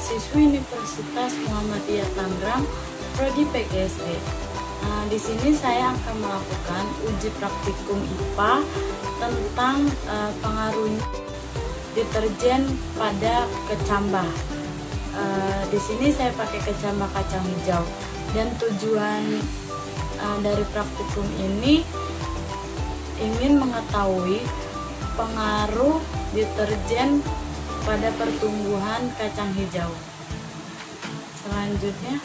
mahasiswi Universitas Muhammadiyah Tangerang, Prodi PGSD. Di sini saya akan melakukan uji praktikum IPA tentang pengaruh deterjen pada kecambah. Di sini saya pakai kecambah kacang hijau, dan tujuan dari praktikum ini ingin mengetahui pengaruh deterjen pada pertumbuhan kacang hijau. Selanjutnya,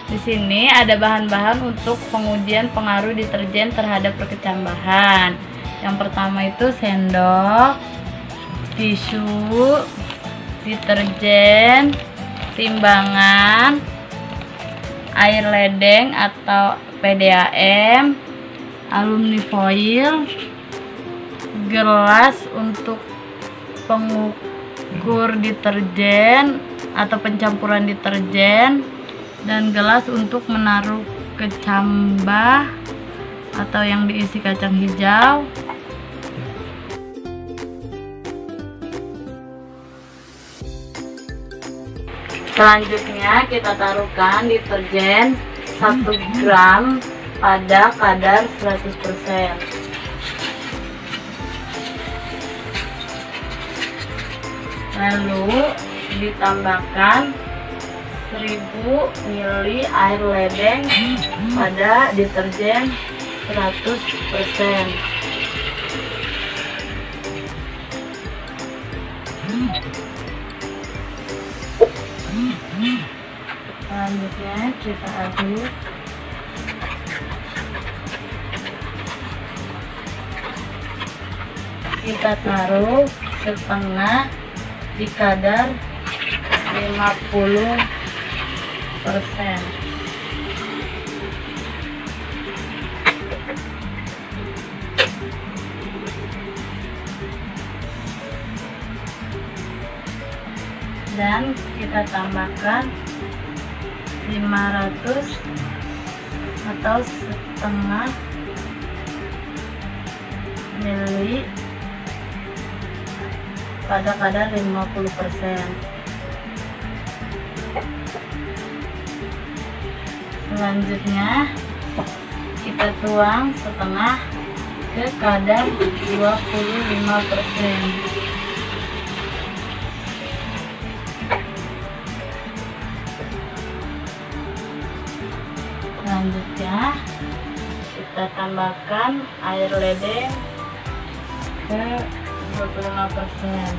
di sini ada bahan-bahan untuk pengujian pengaruh deterjen terhadap perkecambahan. Yang pertama itu sendok, tisu, deterjen, timbangan, air ledeng atau PDAM, alumni foil, gelas untuk pengukur deterjen atau pencampuran deterjen, dan gelas untuk menaruh kecambah atau yang diisi kacang hijau. Selanjutnya kita taruhkan deterjen 1 gram pada kadar 100%. Lalu ditambahkan 1000 ml air ledeng pada deterjen 100%. Selanjutnya kita aduk. Kita taruh setengah di kadar 50%. Dan kita tambahkan 500 atau setengah mili pada kadar 50%. Selanjutnya kita tuang setengah ke kadar 25%. Selanjutnya kita tambahkan air ledeng ke 25%.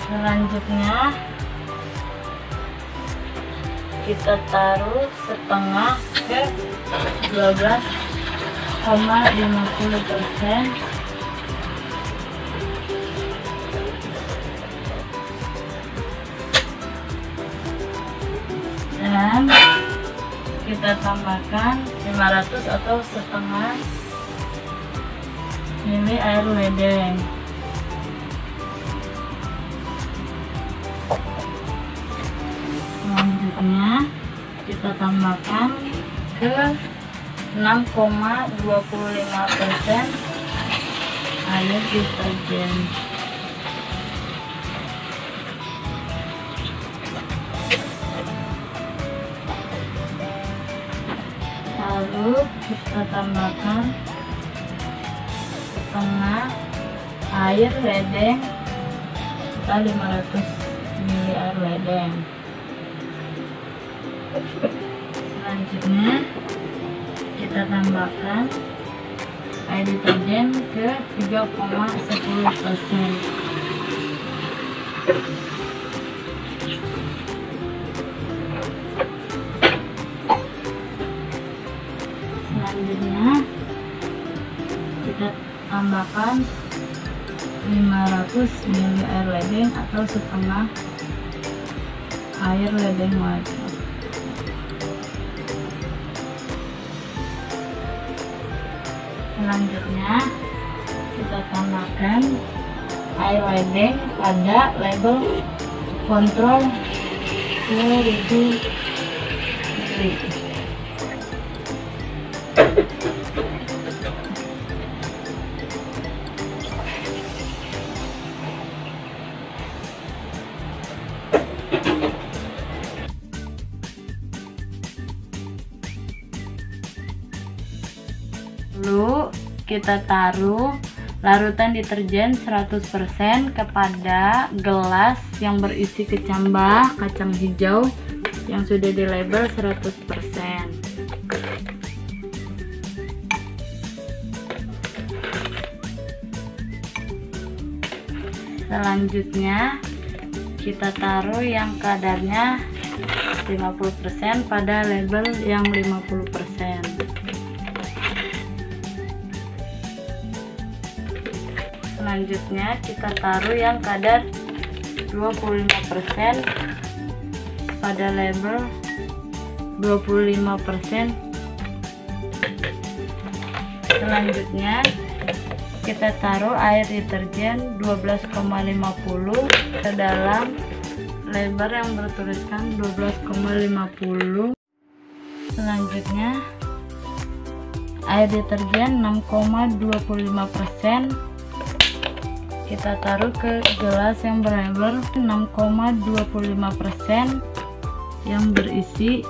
Selanjutnya kita taruh setengah ke 12,50%. Dan kita tambahkan 500 atau setengah mili air ledeng. Selanjutnya kita tambahkan ke 6,25% air deterjen. Lalu kita tambahkan setengah air ledeng atau 500 ml air ledeng. Selanjutnya kita tambahkan air deterjen ke 3,10%. Selanjutnya kita tambahkan 500 ml air ledeng atau setengah air ledeng lagi. Selanjutnya kita tambahkan air ledeng pada label kontrol 1000 mili. Lalu kita taruh larutan deterjen 100% kepada gelas yang berisi kecambah kacang hijau yang sudah dilabel 100%. Selanjutnya kita taruh yang kadarnya 50% pada label yang 50%. Selanjutnya kita taruh yang kadar 25% pada label 25%. Selanjutnya kita taruh air deterjen 12,50 ke dalam label yang bertuliskan 12,50. Selanjutnya air deterjen 6,25% kita taruh ke gelas yang berlabel 6,25% yang berisi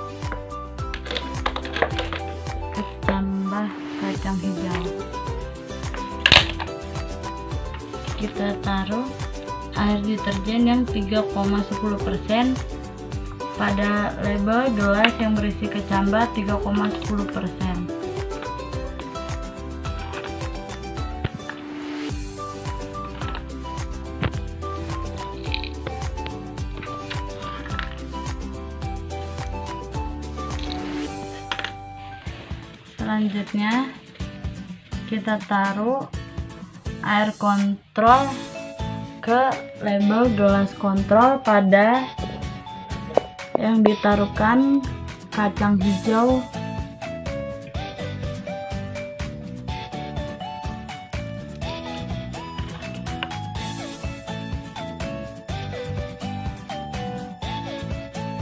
kecambah kacang hijau. Kita taruh air deterjen yang 3,10% pada label gelas yang berisi kecambah 3,10%. Selanjutnya kita taruh air kontrol ke label gelas kontrol pada yang ditaruhkan kacang hijau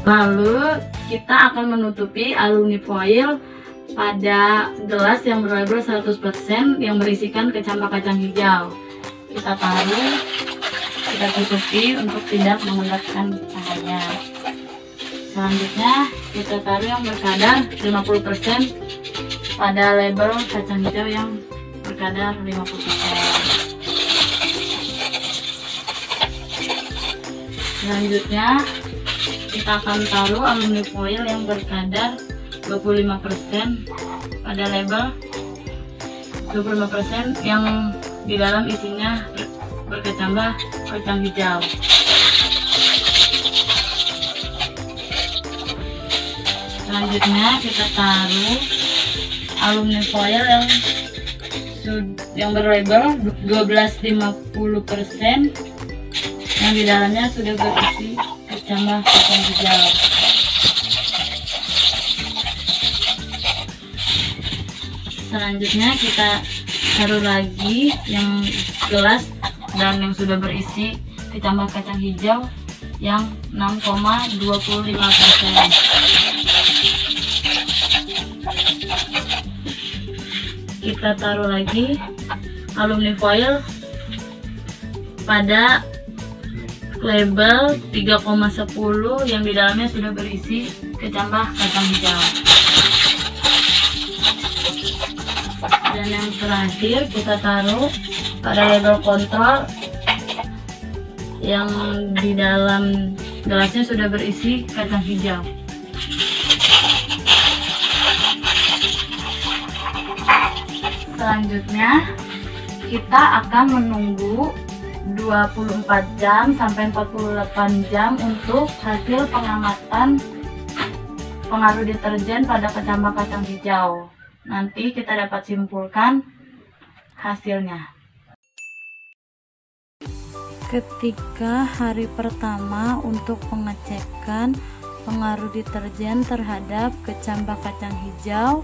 lalu kita akan menutupi alumni foil pada gelas yang berlabel 100% yang berisikan kecambah kacang hijau. Kita taruh, kita tutupi untuk tidak menghendakkan cahaya. Selanjutnya kita taruh yang berkadar 50% pada label kacang hijau yang berkadar 50%. Selanjutnya kita akan taruh alumni foil yang berkadar 25% pada label 25% yang di dalam isinya berkecambah kacang hijau. Selanjutnya kita taruh alumni foil yang berlabel 1250% yang di dalamnya sudah berisi kecambah kacang hijau. Selanjutnya kita taruh lagi yang gelas dan yang sudah berisi kecambah kacang hijau yang 6,25%. Kita taruh lagi alumni foil pada label 3,10 yang di dalamnya sudah berisi kecambah kacang hijau. Dan yang terakhir kita taruh pada label kontrol yang di dalam gelasnya sudah berisi kacang hijau. Selanjutnya kita akan menunggu 24 jam sampai 48 jam untuk hasil pengangkatan pengaruh deterjen pada kecambah kacang hijau. Nanti kita dapat simpulkan hasilnya. Ketika hari pertama untuk pengecekan pengaruh deterjen terhadap kecambah kacang hijau,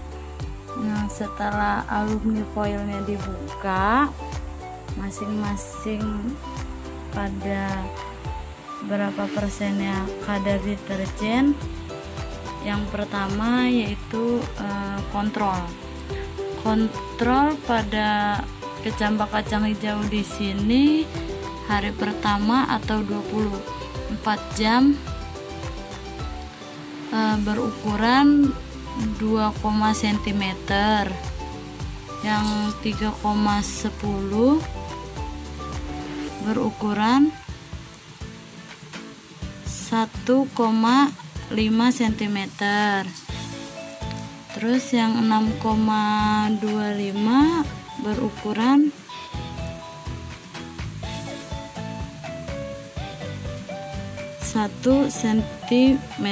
nah setelah alumni foilnya dibuka, masing-masing pada berapa persennya kadar deterjen. Yang pertama yaitu kontrol pada kecambah kacang hijau di sini hari pertama atau 24 jam berukuran 2, cm, yang 3,10 berukuran 1,5 cm, terus yang 6,25 berukuran 1 cm,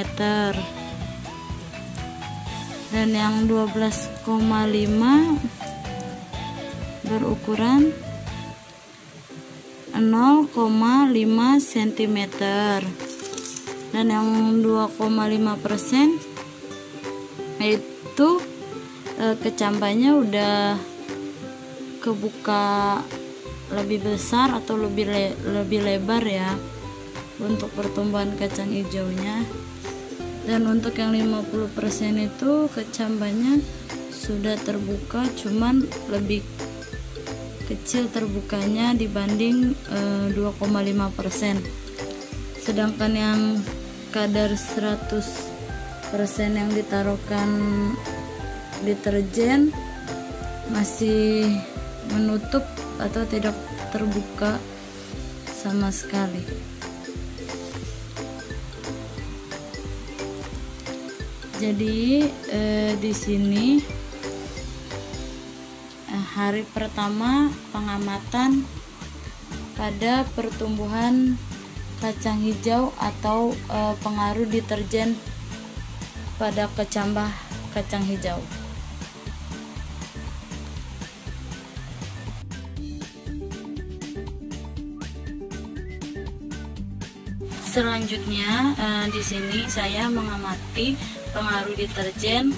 dan yang 12,5 berukuran 0,5 cm, dan yang 2,5% itu kecambahnya udah kebuka lebih besar atau lebih lebar ya untuk pertumbuhan kacang hijaunya. Dan untuk yang 50% itu kecambahnya sudah terbuka, cuman lebih kecil terbukanya dibanding 2,5%. Sedangkan yang kadar 100% yang ditaruhkan deterjen masih menutup atau tidak terbuka sama sekali. Jadi di sini hari pertama pengamatan pada pertumbuhan kacang hijau atau pengaruh deterjen pada kecambah kacang hijau. Selanjutnya di sini saya mengamati pengaruh deterjen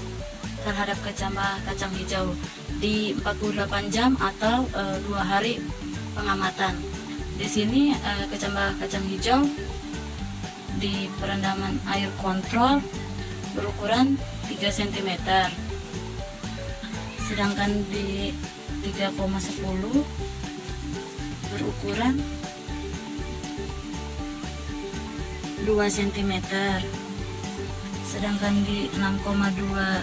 terhadap kecambah kacang hijau di 48 jam atau 2 hari pengamatan. Di sini kecambah kacang hijau di perendaman air kontrol berukuran 3 cm, sedangkan di 3,10 berukuran 2 cm, sedangkan di 6,25%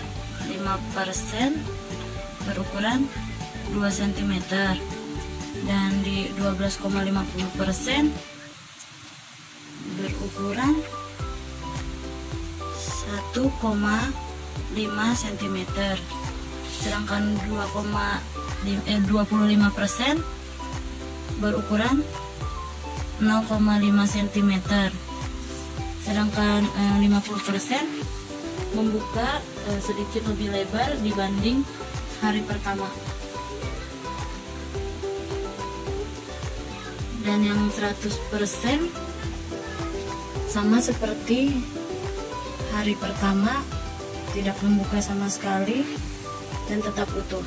berukuran 2 cm, dan di 12,50% berukuran 1,5 cm, sedangkan 25% berukuran 0,5 cm, sedangkan 50% membuka sedikit lebih lebar dibanding hari pertama. Dan yang 100% sama seperti hari pertama, tidak membuka sama sekali dan tetap utuh.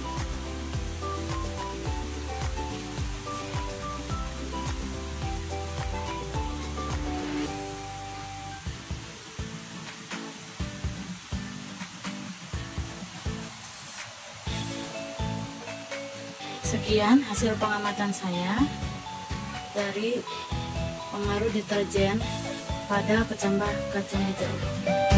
Sekian hasil pengamatan saya dari pengaruh deterjen pada kecambah kacang hijau.